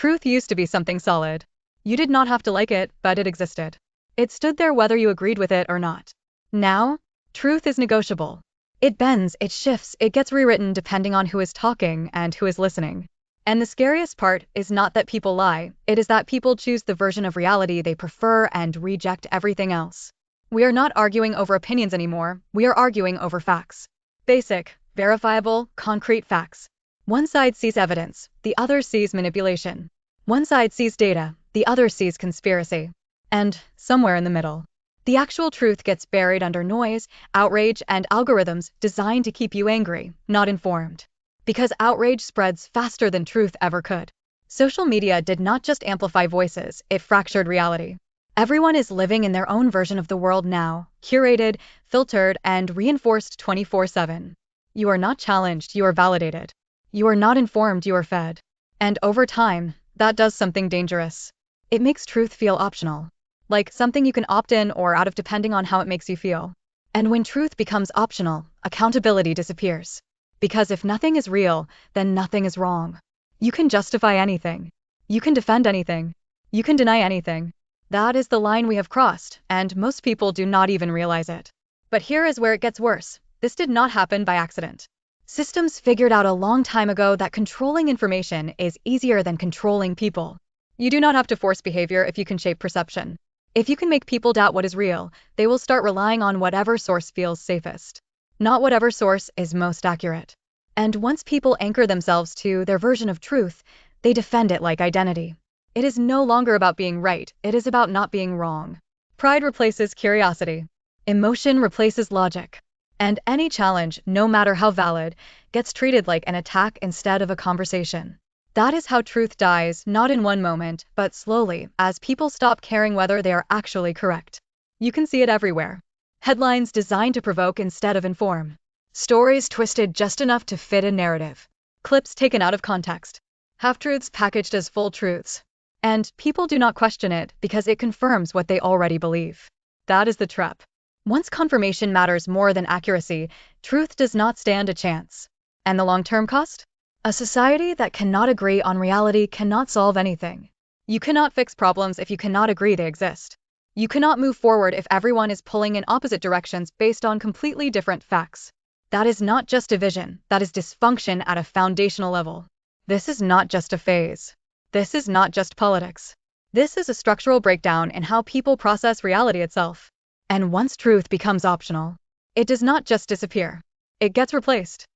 Truth used to be something solid. You did not have to like it, but it existed. It stood there whether you agreed with it or not. Now, truth is negotiable. It bends, it shifts, it gets rewritten depending on who is talking and who is listening. And the scariest part is not that people lie, it is that people choose the version of reality they prefer and reject everything else. We are not arguing over opinions anymore, we are arguing over facts. Basic, verifiable, concrete facts. One side sees evidence, the other sees manipulation. One side sees data, the other sees conspiracy. And, somewhere in the middle, the actual truth gets buried under noise, outrage, and algorithms designed to keep you angry, not informed. Because outrage spreads faster than truth ever could. Social media did not just amplify voices, it fractured reality. Everyone is living in their own version of the world now, curated, filtered, and reinforced 24/7. You are not challenged, you are validated. You are not informed, you are fed. And over time, that does something dangerous. It makes truth feel optional. Like something you can opt in or out of depending on how it makes you feel. And when truth becomes optional, accountability disappears. Because if nothing is real, then nothing is wrong. You can justify anything. You can defend anything. You can deny anything. That is the line we have crossed, and most people do not even realize it. But here is where it gets worse. This did not happen by accident. Systems figured out a long time ago that controlling information is easier than controlling people. You do not have to force behavior if you can shape perception. If you can make people doubt what is real, they will start relying on whatever source feels safest, not whatever source is most accurate. And once people anchor themselves to their version of truth, they defend it like identity. It is no longer about being right, it is about not being wrong. Pride replaces curiosity. Emotion replaces logic. And any challenge, no matter how valid, gets treated like an attack instead of a conversation. That is how truth dies, not in one moment, but slowly, as people stop caring whether they are actually correct. You can see it everywhere. Headlines designed to provoke instead of inform. Stories twisted just enough to fit a narrative. Clips taken out of context. Half-truths packaged as full truths. And people do not question it because it confirms what they already believe. That is the trap. Once confirmation matters more than accuracy, truth does not stand a chance. And the long-term cost? A society that cannot agree on reality cannot solve anything. You cannot fix problems if you cannot agree they exist. You cannot move forward if everyone is pulling in opposite directions based on completely different facts. That is not just division, that is dysfunction at a foundational level. This is not just a phase. This is not just politics. This is a structural breakdown in how people process reality itself. And once truth becomes optional, it does not just disappear. It gets replaced.